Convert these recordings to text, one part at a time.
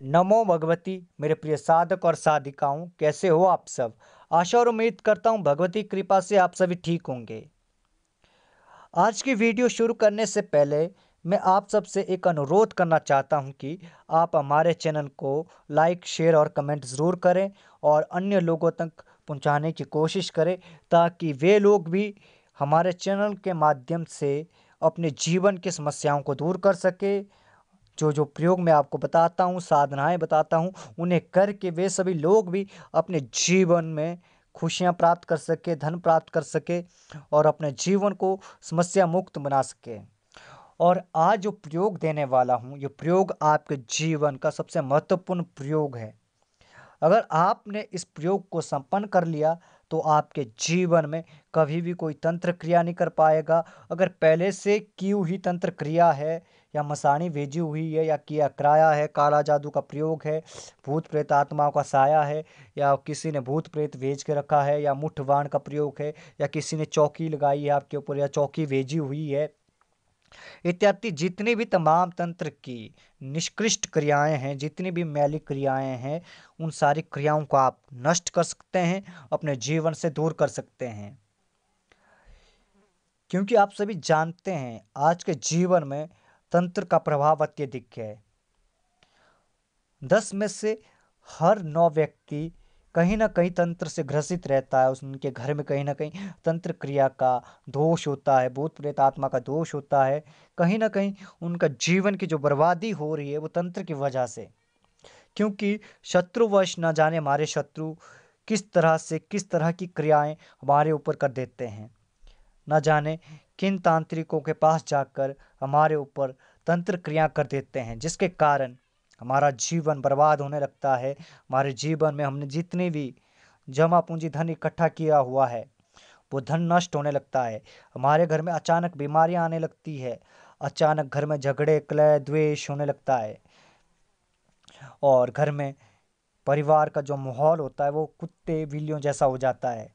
नमो भगवती। मेरे प्रिय साधक और साधिकाओं, कैसे हो आप सब। आशा और उम्मीद करता हूँ भगवती कृपा से आप सभी ठीक होंगे। आज की वीडियो शुरू करने से पहले मैं आप सबसे एक अनुरोध करना चाहता हूँ कि आप हमारे चैनल को लाइक, शेयर और कमेंट ज़रूर करें और अन्य लोगों तक पहुँचाने की कोशिश करें, ताकि वे लोग भी हमारे चैनल के माध्यम से अपने जीवन की समस्याओं को दूर कर सके। जो जो प्रयोग मैं आपको बताता हूँ, साधनाएं बताता हूँ, उन्हें करके वे सभी लोग भी अपने जीवन में खुशियाँ प्राप्त कर सके, धन प्राप्त कर सके और अपने जीवन को समस्या मुक्त बना सके। और आज जो प्रयोग देने वाला हूँ, ये प्रयोग आपके जीवन का सबसे महत्वपूर्ण प्रयोग है। अगर आपने इस प्रयोग को संपन्न कर लिया तो आपके जीवन में कभी भी कोई तंत्र क्रिया नहीं कर पाएगा। अगर पहले से की हुई तंत्र क्रिया है या मसाणी भेजी हुई है या किया कराया है, काला जादू का प्रयोग है, भूत प्रेत आत्माओं का साया है, या किसी ने भूत प्रेत भेज के रखा है, या मुठ बाण का प्रयोग है, या किसी ने चौकी लगाई है आपके ऊपर या चौकी भेजी हुई है, इत्यादि जितनी भी तमाम तंत्र की निष्कृष्ट क्रियाएं हैं, जितनी भी मैली क्रियाएं हैं, उन सारी क्रियाओं को आप नष्ट कर सकते हैं, अपने जीवन से दूर कर सकते हैं। क्योंकि आप सभी जानते हैं आज के जीवन में तंत्र का प्रभाव अत्यधिक है। 10 में से हर 9 व्यक्ति कहीं ना कहीं तंत्र से ग्रसित रहता है। उनके घर में कहीं ना कहीं तंत्र क्रिया का दोष होता है, भूत प्रेत आत्मा का दोष होता है। कहीं ना कहीं उनका जीवन की जो बर्बादी हो रही है वो तंत्र की वजह से। क्योंकि शत्रुवश न जाने हमारे शत्रु किस तरह की क्रियाएं हमारे ऊपर कर देते हैं। न जाने किन तांत्रिकों के पास जाकर हमारे ऊपर तंत्र क्रिया कर देते हैं, जिसके कारण हमारा जीवन बर्बाद होने लगता है। हमारे जीवन में हमने जितनी भी जमा पूंजी धन इकट्ठा किया हुआ है वो धन नष्ट होने लगता है। हमारे घर में अचानक बीमारियां आने लगती है, अचानक घर में झगड़े, कलह, द्वेष होने लगता है और घर में परिवार का जो माहौल होता है वो कुत्ते बिल्लियों जैसा हो जाता है,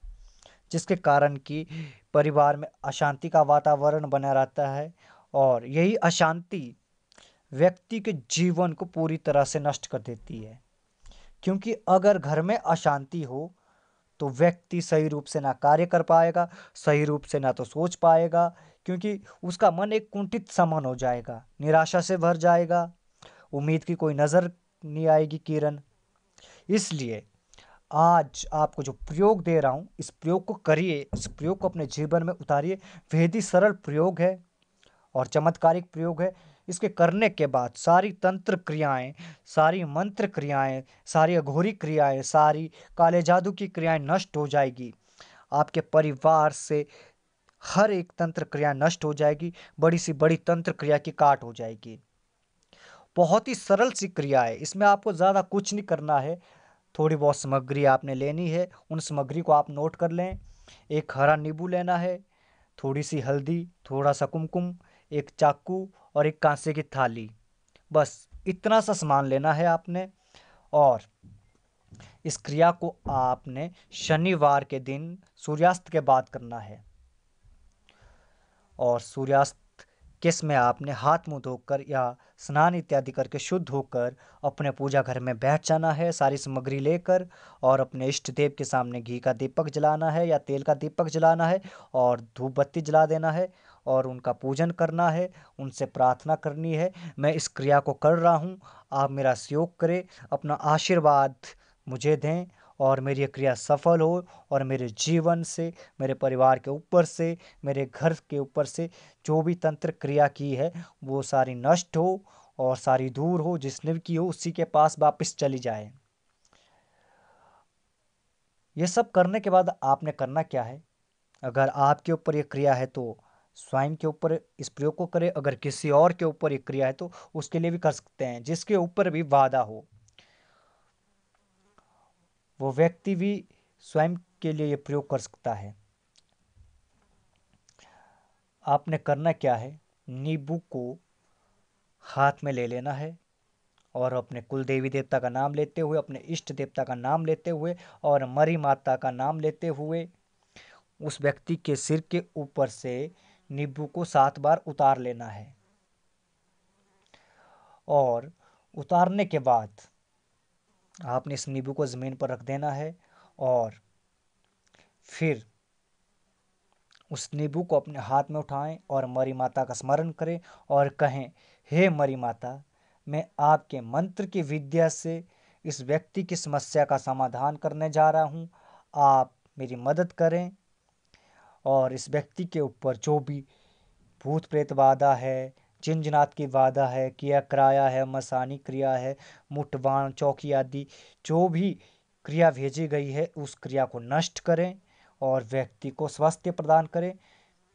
जिसके कारण कि परिवार में अशांति का वातावरण बना रहता है। और यही अशांति व्यक्ति के जीवन को पूरी तरह से नष्ट कर देती है। क्योंकि अगर घर में अशांति हो तो व्यक्ति सही रूप से ना कार्य कर पाएगा, सही रूप से ना तो सोच पाएगा, क्योंकि उसका मन एक कुंठित सा मन हो जाएगा, निराशा से भर जाएगा, उम्मीद की कोई नज़र नहीं आएगी किरण। इसलिए आज आपको जो प्रयोग दे रहा हूँ, इस प्रयोग को करिए, इस प्रयोग को अपने जीवन में उतारिए। बेहद ही सरल प्रयोग है और चमत्कारिक प्रयोग है। इसके करने के बाद सारी तंत्र क्रियाएं, सारी मंत्र क्रियाएं, सारी अघोरी क्रियाएं, सारी काले जादू की क्रियाएं नष्ट हो जाएगी। आपके परिवार से हर एक तंत्र क्रिया नष्ट हो जाएगी, बड़ी सी बड़ी तंत्र क्रिया की काट हो जाएगी। बहुत ही सरल सी क्रिया है, इसमें आपको ज़्यादा कुछ नहीं करना है। थोड़ी बहुत सामग्री आपने लेनी है, उन सामग्री को आप नोट कर लें। एक हरा नींबू लेना है, थोड़ी सी हल्दी, थोड़ा सा कुमकुम, एक चाकू और एक कांसे की थाली। बस इतना सा सामान लेना है आपने। और इस क्रिया को आपने शनिवार के दिन सूर्यास्त के बाद करना है। और सूर्यास्त के समय आपने हाथ मुंह धोकर या स्नान इत्यादि करके शुद्ध होकर अपने पूजा घर में बैठ जाना है, सारी सामग्री लेकर, और अपने इष्ट देव के सामने घी का दीपक जलाना है या तेल का दीपक जलाना है और धूप बत्ती जला देना है और उनका पूजन करना है, उनसे प्रार्थना करनी है। मैं इस क्रिया को कर रहा हूँ, आप मेरा सहयोग करें, अपना आशीर्वाद मुझे दें और मेरी ये क्रिया सफल हो और मेरे जीवन से, मेरे परिवार के ऊपर से, मेरे घर के ऊपर से जो भी तंत्र क्रिया की है वो सारी नष्ट हो और सारी दूर हो। जिसने भी की हो उसी के पास वापस चली जाए। ये सब करने के बाद आपने करना क्या है, अगर आपके ऊपर ये क्रिया है तो स्वयं के ऊपर इस प्रयोग को करें, अगर किसी और के ऊपर ये क्रिया है तो उसके लिए भी कर सकते हैं। जिसके ऊपर भी वादा हो वो व्यक्ति भी स्वयं के लिए ये प्रयोग कर सकता है। आपने करना क्या है, नींबू को हाथ में ले लेना है और अपने कुल देवी देवता का नाम लेते हुए, अपने इष्ट देवता का नाम लेते हुए और मरी माता का नाम लेते हुए उस व्यक्ति के सिर के ऊपर से नींबू को 7 बार उतार लेना है। और उतारने के बाद आपने इस नींबू को ज़मीन पर रख देना है और फिर उस नींबू को अपने हाथ में उठाएं और मरी माता का स्मरण करें और कहें, हे मरी माता, मैं आपके मंत्र की विद्या से इस व्यक्ति की समस्या का समाधान करने जा रहा हूँ। आप मेरी मदद करें और इस व्यक्ति के ऊपर जो भी भूत प्रेत बाधा है, जिनजिनात की बाधा है, किया कराया है, मसानी क्रिया है, मुठबाण चौकी आदि जो भी क्रिया भेजी गई है उस क्रिया को नष्ट करें और व्यक्ति को स्वास्थ्य प्रदान करें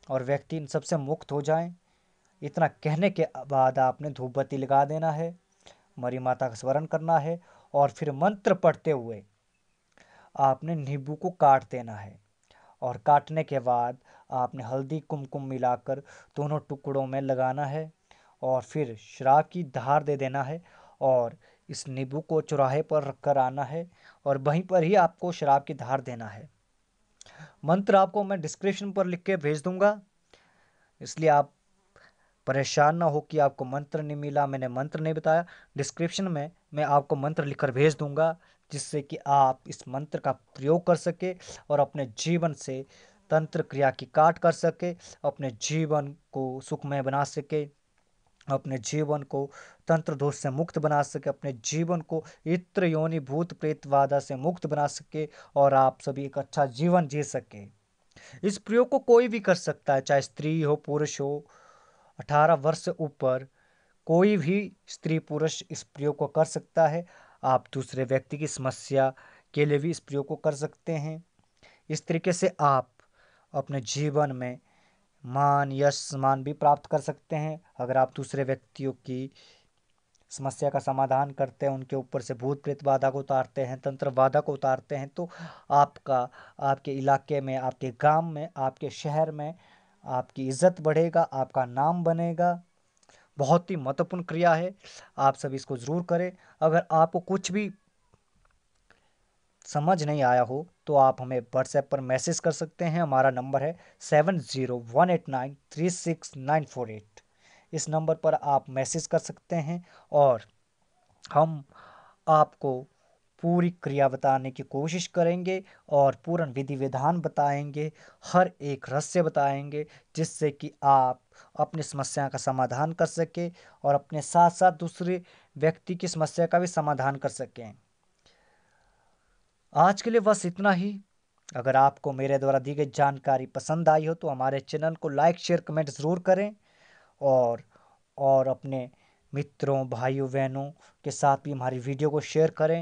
और व्यक्ति इन सबसे मुक्त हो जाए। इतना कहने के बाद आपने धूप बत्ती लगा देना है, मरी माता का स्मरण करना है और फिर मंत्र पढ़ते हुए आपने नींबू को काट देना है और काटने के बाद आपने हल्दी कुमकुम मिलाकर दोनों टुकड़ों में लगाना है और फिर शराब की धार दे देना है और इस नींबू को चौराहे पर रख कर आना है और वहीं पर ही आपको शराब की धार देना है। मंत्र आपको मैं डिस्क्रिप्शन पर लिख के भेज दूंगा, इसलिए आप परेशान ना हो कि आपको मंत्र नहीं मिला, मैंने मंत्र नहीं बताया। डिस्क्रिप्शन में मैं आपको मंत्र लिखकर भेज दूंगा जिससे कि आप इस मंत्र का प्रयोग कर सके और अपने जीवन से तंत्र क्रिया की काट कर सके, अपने जीवन को सुखमय बना सके, अपने जीवन को तंत्र दोष से मुक्त बना सके, अपने जीवन को इत्र योनि भूत प्रेत बाधा से मुक्त बना सके और आप सभी एक अच्छा जीवन जी सके। इस प्रयोग को कोई भी कर सकता है, चाहे स्त्री हो पुरुष हो, 18 वर्ष से ऊपर कोई भी स्त्री पुरुष इस प्रयोग को कर सकता है। आप दूसरे व्यक्ति की समस्या के लिए भी इस प्रयोग को कर सकते हैं। इस तरीके से आप अपने जीवन में मान यश सम्मान भी प्राप्त कर सकते हैं। अगर आप दूसरे व्यक्तियों की समस्या का समाधान करते हैं, उनके ऊपर से भूत प्रेत बाधा को उतारते हैं, तंत्र बाधा को उतारते हैं, तो आपका आपके इलाके में, आपके गांव में, आपके शहर में आपकी इज्जत बढ़ेगा, आपका नाम बनेगा। बहुत ही महत्वपूर्ण क्रिया है, आप सभी इसको ज़रूर करें। अगर आपको कुछ भी समझ नहीं आया हो तो आप हमें व्हाट्सएप पर मैसेज कर सकते हैं। हमारा नंबर है 7018936948। इस नंबर पर आप मैसेज कर सकते हैं और हम आपको पूरी क्रिया बताने की कोशिश करेंगे और पूर्ण विधि विधान बताएंगे, हर एक रहस्य बताएंगे जिससे कि आप अपनी समस्या का समाधान कर सके और अपने साथ साथ दूसरे व्यक्ति की समस्या का भी समाधान कर सकें। आज के लिए बस इतना ही। अगर आपको मेरे द्वारा दी गई जानकारी पसंद आई हो तो हमारे चैनल को लाइक शेयर कमेंट ज़रूर करें और अपने मित्रों भाइयों बहनों के साथ भी हमारी वीडियो को शेयर करें।